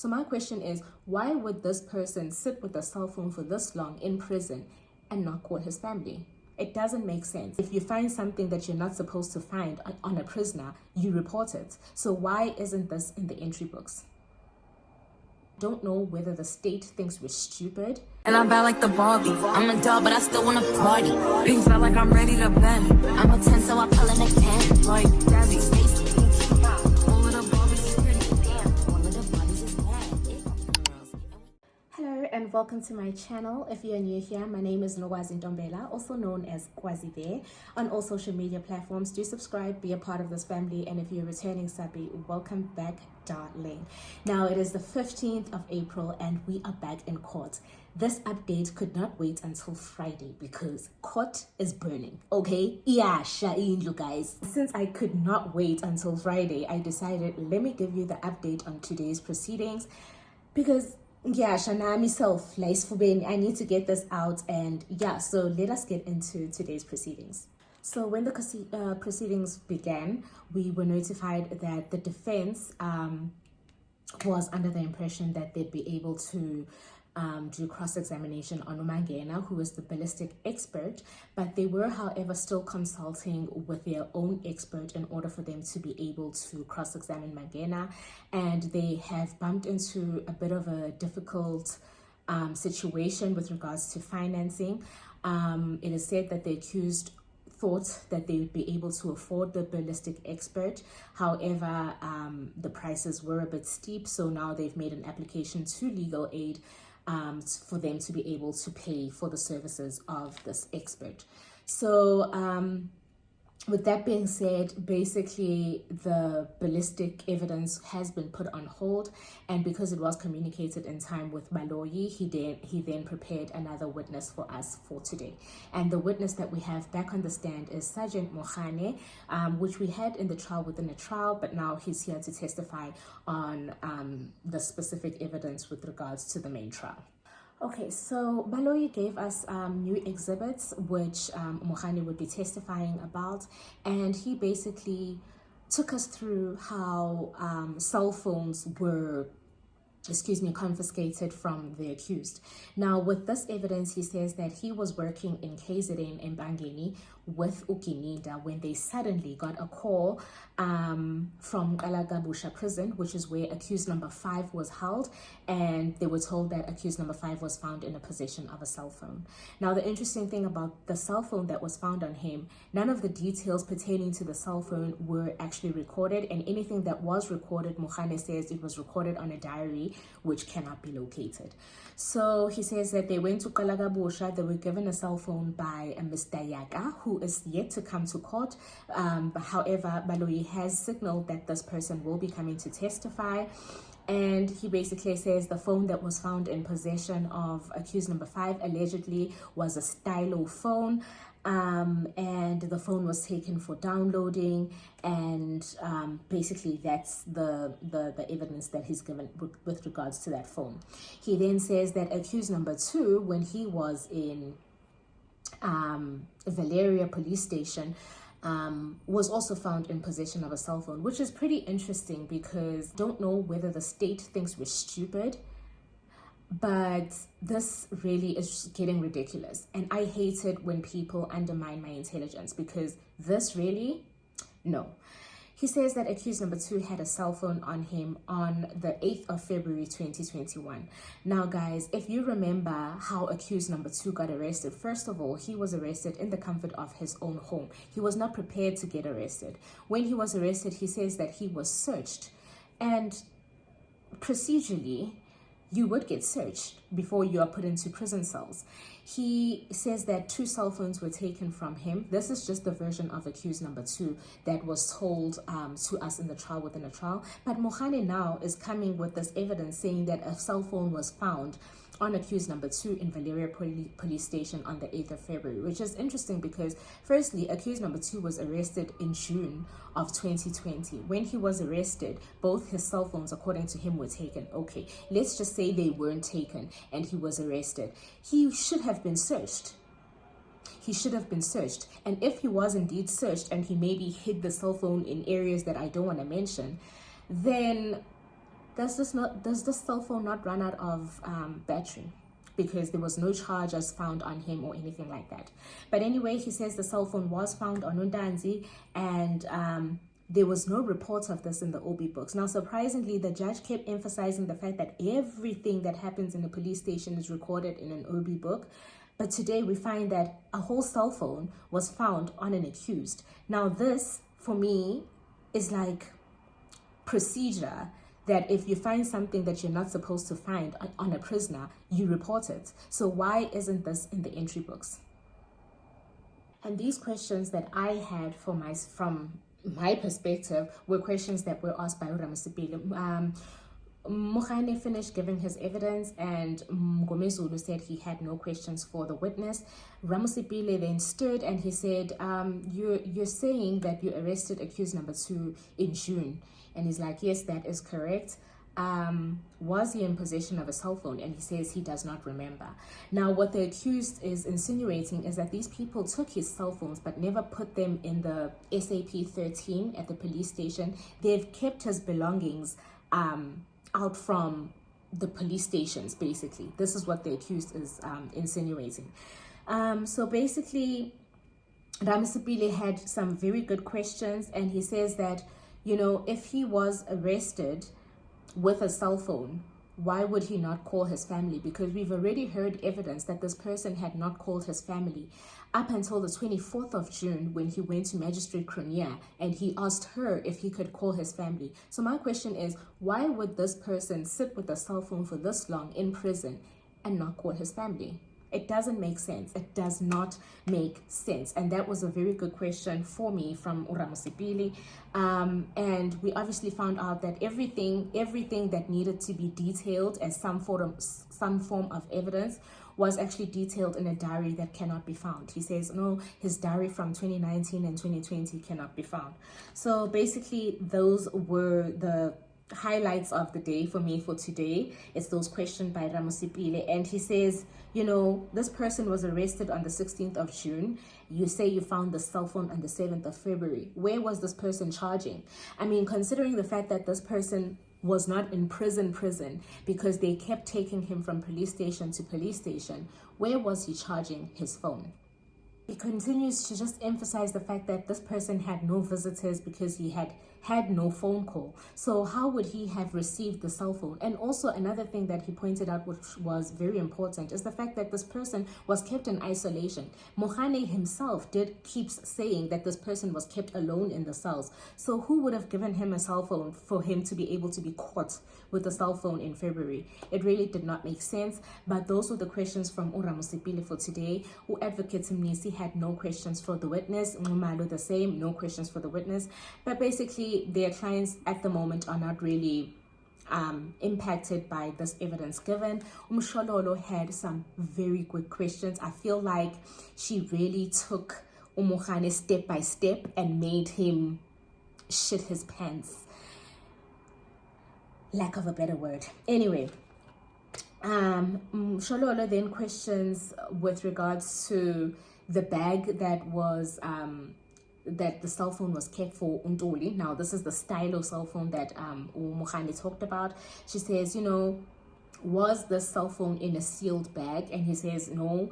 So my question is, why would this person sit with a cell phone for this long in prison and not call his family? It doesn't make sense. If you find something that you're not supposed to find on a prisoner, you report it. So why isn't this in the entry books? Don't know whether the state thinks we're stupid. And I'm bad like the Barbie. I'm a doll, but I still wanna party. Things felt like I'm ready to bend. I'm a 10, so I pull an X10. Like Gabby, Stacy, all of the Barbies is pretty. Damn, all of the Barbies is bad. Hello and welcome to my channel. If you're new here, my name is Nogwazi Ntombela, also known as Kwazi Bear. On all social media platforms, do subscribe, be a part of this family, and if you're returning subby, welcome back, darling. Now it is the 15th of April and we are back in court. This update could not wait until Friday because court is burning. Okay, yeah, you guys. Since I could not wait until Friday, I decided let me give you the update on today's proceedings because yeah, Shana myself, I need to get this out, and yeah, so let us get into today's proceedings. So when the proceedings began, we were notified that the defense was under the impression that they'd be able to do cross-examination on Mogane, who is the ballistic expert, but they were, however, still consulting with their own expert in order for them to be able to cross-examine Mogane, and they have bumped into a bit of a difficult situation with regards to financing. It is said that the accused thought that they would be able to afford the ballistic expert. However, the prices were a bit steep, so now they've made an application to legal aid for them to be able to pay for the services of this expert. So with that being said, basically the ballistic evidence has been put on hold, and because it was communicated in time with Baloyi, he then prepared another witness for us for today. And the witness that we have back on the stand is Sergeant Mogane, which we had in the trial within a trial, but now he's here to testify on the specific evidence with regards to the main trial. Okay, so Baloyi gave us new exhibits which Mogane would be testifying about, and he basically took us through how cell phones were confiscated from the accused. Now, with this evidence, he says that he was working in KZN in Bangeni with Ukinida when they suddenly got a call from Kalagabusha prison, which is where accused number 5 was held, and they were told that accused number 5 was found in the possession of a cell phone. Now, the interesting thing about the cell phone that was found on him, none of the details pertaining to the cell phone were actually recorded, and anything that was recorded, Mogane says it was recorded on a diary which cannot be located. So he says that they went to Kalagabusha, they were given a cell phone by a Mr. Yaga, who is yet to come to court. However, Baloyi has signaled that this person will be coming to testify. And he basically says the phone that was found in possession of accused number 5 allegedly was a stylo phone. And the phone was taken for downloading, and basically that's the evidence that he's given with regards to that phone. He then says that accused number 2, when he was in Valeria police station, was also found in possession of a cell phone, which is pretty interesting because don't know whether the state thinks we're stupid, but this really is getting ridiculous, and I hate it when people undermine my intelligence because this really, no. He says that accused number 2 had a cell phone on him on the 8th of February 2021. Now guys, if you remember how accused number 2 got arrested, first of all, he was arrested in the comfort of his own home. He was not prepared to get arrested. When he was arrested, he says that he was searched, and procedurally, you would get searched before you are put into prison cells. He says that 2 cell phones were taken from him. This is just the version of accused number 2 that was told to us in the trial within a trial. But Mogane now is coming with this evidence saying that a cell phone was found on accused number 2 in Valeria police station on the 8th of February, which is interesting because firstly, accused number 2 was arrested in June of 2020. When he was arrested, both his cell phones, according to him, were taken. Okay, let's just say they weren't taken and he was arrested. He should have been searched. He should have been searched. And if he was indeed searched and he maybe hid the cell phone in areas that I don't want to mention, then does this cell phone not run out of battery? Because there was no charges found on him or anything like that. But anyway, he says the cell phone was found on Undanzi, and there was no report of this in the OB books. Now, surprisingly, the judge kept emphasizing the fact that everything that happens in a police station is recorded in an OB book. But today we find that a whole cell phone was found on an accused. Now, this, for me, is like procedure, that if you find something that you're not supposed to find on a prisoner, you report it. So why isn't this in the entry books? And these questions that I had from my perspective were questions that were asked by Ramasipile. Mogane finished giving his evidence, and Mgomezulu said he had no questions for the witness. Ramasipile then stood and he said, you're saying that you arrested accused number 2 in June. And he's like, yes, that is correct. Was he in possession of a cell phone? And he says he does not remember. Now, what the accused is insinuating is that these people took his cell phones but never put them in the SAP 13 at the police station. They've kept his belongings out from the police stations, basically. This is what the accused is insinuating. So basically, Ramasipile had some very good questions, and he says that, you know, if he was arrested with a cell phone, why would he not call his family? Because we've already heard evidence that this person had not called his family up until the 24th of June, when he went to Magistrate Cronia and he asked her if he could call his family. So my question is, why would this person sit with a cell phone for this long in prison and not call his family? It doesn't make sense. It does not make sense. And that was a very good question for me from Ramasipile. And we obviously found out that everything that needed to be detailed as some form of evidence was actually detailed in a diary that cannot be found. He says, no, his diary from 2019 and 2020 cannot be found. So basically, those were the highlights of the day for me for today. It's those questions by Ramasipile. And he says, you know, this person was arrested on the 16th of June. You say you found the cell phone on the 7th of February. Where was this person charging? I mean, considering the fact that this person was not in prison because they kept taking him from police station to police station, where was he charging his phone? He continues to just emphasize the fact that this person had no visitors because he had no phone call. So how would he have received the cell phone? And also another thing that he pointed out, which was very important, is the fact that this person was kept in isolation. Mogane himself keeps saying that this person was kept alone in the cells. So who would have given him a cell phone for him to be able to be caught with a cell phone in February? It really did not make sense. But those were the questions from Ramasipile for today. Who Advocate Mnisi had no questions for the witness. Ngumalo the same, no questions for the witness. But basically, their clients at the moment are not really impacted by this evidence given. Umshololo had some very good questions. I feel like she really took Mogane step by step and made him shit his pants. Lack of a better word. Anyway, Shololo then questions with regards to the bag that was that the cell phone was kept for Untoli. Now, this is the stylo cell phone that Mogane talked about. She says, you know, was the cell phone in a sealed bag? And he says, no,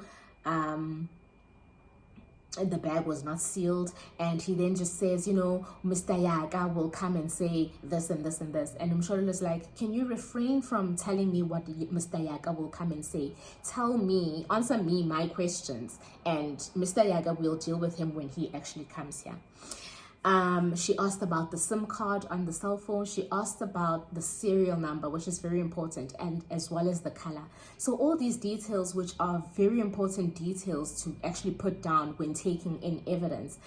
the bag was not sealed. And he then just says, you know, Mr. Yaga will come and say this and this and this. And Msholo is like, can you refrain from telling me what Mr. Yaga will come and say? Answer me my questions, and Mr. Yaga will deal with him when he actually comes here. She asked about the SIM card on the cell phone. She asked about the serial number, which is very important, and as well as the color. So all these details, which are very important details to actually put down when taking in evidence,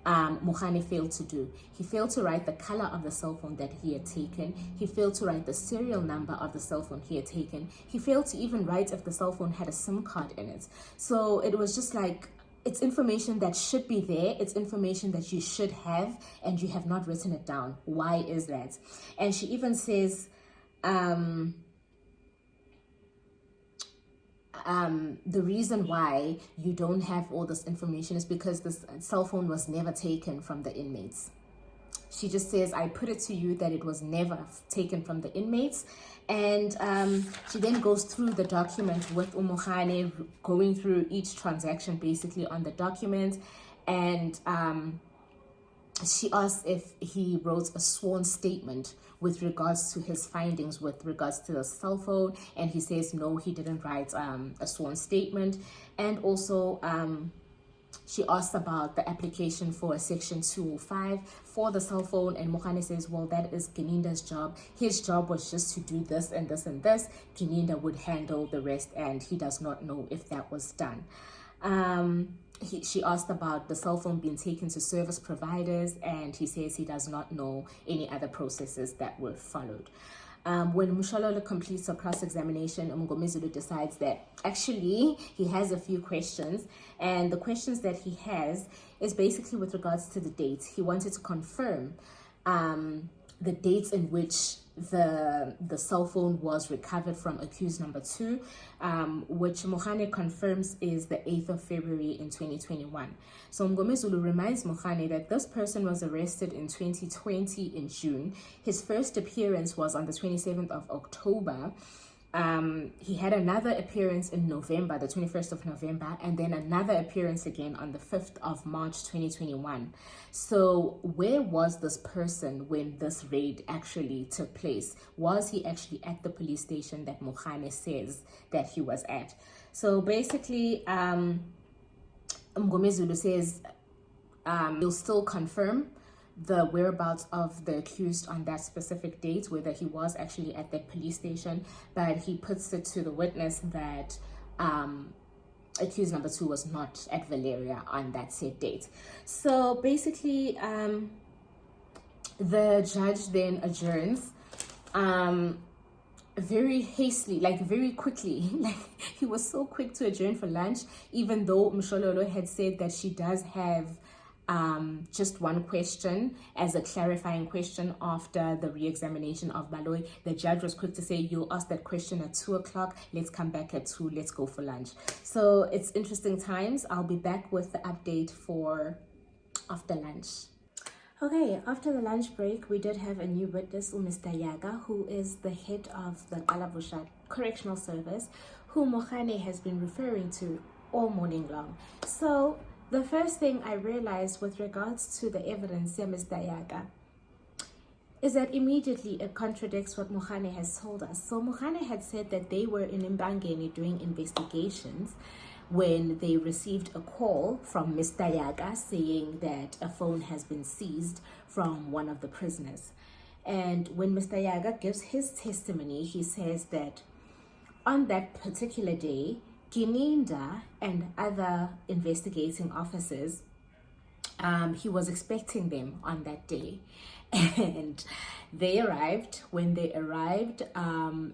Mogane failed to do. He failed to write the color of the cell phone that he had taken. He failed to write the serial number of the cell phone he had taken. He failed to even write if the cell phone had a SIM card in it. So it was just like, it's information that should be there. It's information that you should have, and you have not written it down. Why is that? And she even says, the reason why you don't have all this information is because this cell phone was never taken from the inmates. she just says, I put it to you that it was never taken from the inmates. And she then goes through the document with Mogane, going through each transaction basically on the document. And she asks if he wrote a sworn statement with regards to his findings with regards to the cell phone, and he says no, he didn't write a sworn statement. And also she asks about the application for a section 205 for the cell phone, and Mogane says, well, that is Gininda's job. His job was just to do this and this and this. Gininda would handle the rest, and he does not know if that was done. She asked about the cell phone being taken to service providers, and he says he does not know any other processes that were followed. When Mshololo completes a cross-examination, Mngomezulu decides that actually he has a few questions, and the questions that he has is basically with regards to the dates. He wanted to confirm the dates in which the cell phone was recovered from accused number 2, which Mogane confirms is the 8th of February in 2021. So Mngomezulu reminds Mogane that this person was arrested in 2020 in June. His first appearance was on the 27th of October. He had another appearance in November, the 21st of November, and then another appearance again on the 5th of March 2021. So where was this person when this raid actually took place? Was he actually at the police station that Mogane says that he was at? So basically, Mngomezulu says he'll still confirm the whereabouts of the accused on that specific date, whether he was actually at the police station, but he puts it to the witness that accused number 2 was not at Valeria on that said date. So basically, the judge then adjourns very hastily, like very quickly. Like he was so quick to adjourn for lunch, even though Mshololo had said that she does have just one question as a clarifying question after the re-examination of Baloyi. The judge was quick to say, you'll ask that question at 2 o'clock, let's come back at 2, let's go for lunch. So it's interesting times. I'll be back with the update for after lunch. Okay, after the lunch break, we did have a new witness, Mr. Yaga, who is the head of the Kalabusha Correctional Service, who Mogane has been referring to all morning long. So the first thing I realized with regards to the evidence here, Mr. Yaga, is that immediately it contradicts what Mogane has told us. So Mogane had said that they were in Mbangeni doing investigations when they received a call from Mr. Yaga saying that a phone has been seized from one of the prisoners. And when Mr. Yaga gives his testimony, he says that on that particular day, Gininda and other investigating officers, he was expecting them on that day. And they arrived. When they arrived,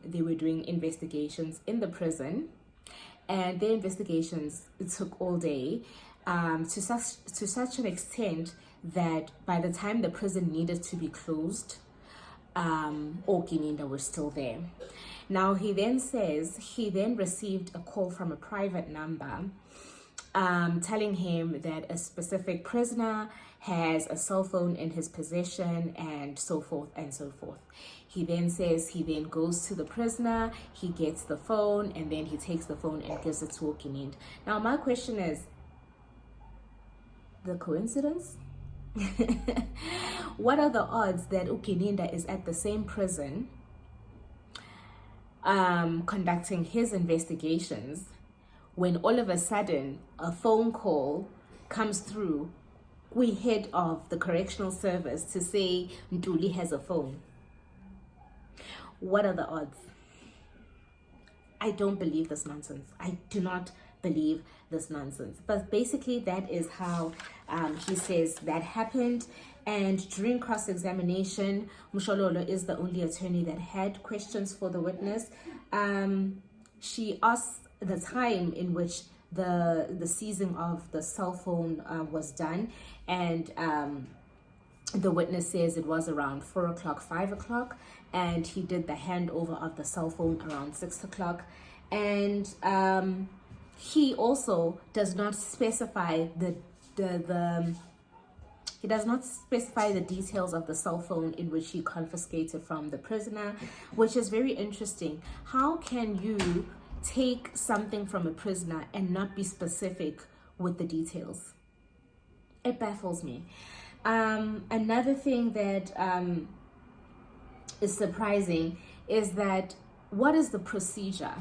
they were doing investigations in the prison. And their investigations, it took all day, to such an extent that by the time the prison needed to be closed, all Gininda were still there. Now he then says he then received a call from a private number telling him that a specific prisoner has a cell phone in his possession and so forth and so forth. He then says he then goes to the prisoner, he gets the phone, and then he takes the phone and gives it to Gininda. Now my question is, the coincidence? What are the odds that Gininda is at the same prison conducting his investigations when all of a sudden a phone call comes through, we head of the correctional service to say Ntuli has a phone? What are the odds? I don't believe this nonsense. I do not believe this nonsense. But basically that is how he says that happened. And during cross-examination, Mshololo is the only attorney that had questions for the witness. She asked the time in which the seizing of the cell phone was done, and the witness says it was around 4 o'clock, 5 o'clock, and he did the handover of the cell phone around 6 o'clock. And he also does not specify he He does not specify the details of the cell phone in which he confiscated from the prisoner, which is very interesting. How can you take something from a prisoner and not be specific with the details? It baffles me. Another thing that is surprising is that what is the procedure?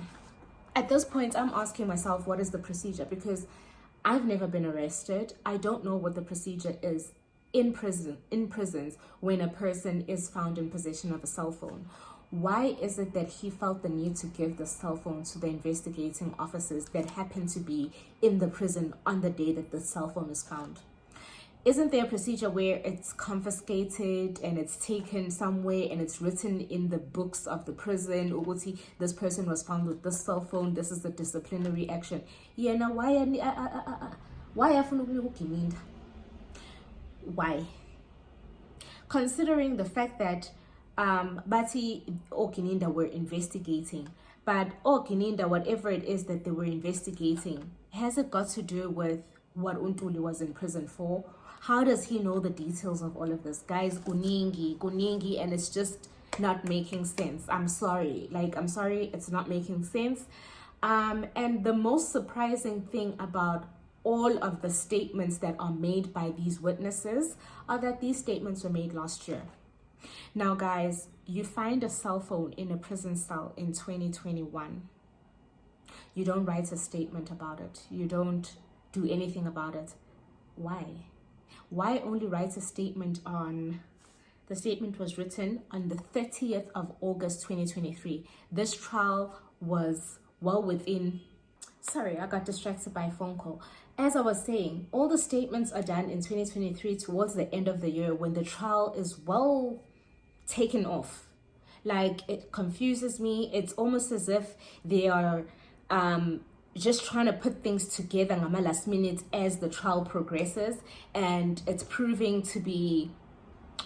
At this point, I'm asking myself, what is the procedure? Because I've never been arrested. I don't know what the procedure is in prisons when a person is found in possession of a cell phone. Why is it that he felt the need to give the cell phone to the investigating officers that happen to be in the prison on the day that the cell phone is found? Isn't there a procedure where it's confiscated and it's taken somewhere and it's written in the books of the prison, Uguti, this person was found with this cell phone, this is the disciplinary action? Yeah, now why? Considering the fact that Bati or Kininda were investigating, but Kininda, whatever it is that they were investigating, has it got to do with what Untuli was in prison for? How does he know the details of all of this? Guys, kuningi, and it's just not making sense. I'm sorry, it's not making sense. And the most surprising thing about all of the statements that are made by these witnesses are that these statements were made last year. Now, guys, you find a cell phone in a prison cell in 2021. You don't write a statement about it. You don't do anything about it. Why? Why only write a statement on... The statement was written on the 30th of August 2023. This trial was well within... Sorry, I got distracted by a phone call. As I was saying, all the statements are done in 2023 towards the end of the year when the trial is well taken off. Like, it confuses me. It's almost as if they are just trying to put things together last minute as the trial progresses, and it's proving to be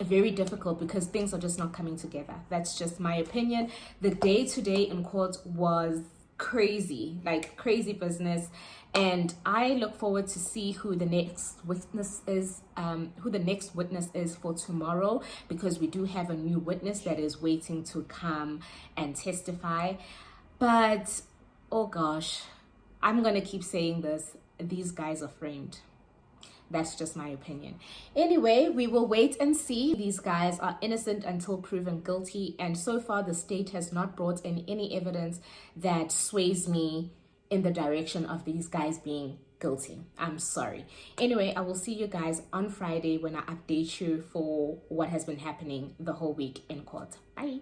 very difficult because things are just not coming together. That's just my opinion. The day today in court was crazy, like crazy business, and I look forward to see who the next witness is, for tomorrow, because we do have a new witness that is waiting to come and testify. But oh gosh, I'm gonna keep saying this, these guys are framed. That's just my opinion. Anyway, we will wait and see. These guys are innocent until proven guilty, and so far the state has not brought in any evidence that sways me in the direction of these guys being guilty. I'm sorry. Anyway, I will see you guys on Friday when I update you for what has been happening the whole week in court. Bye.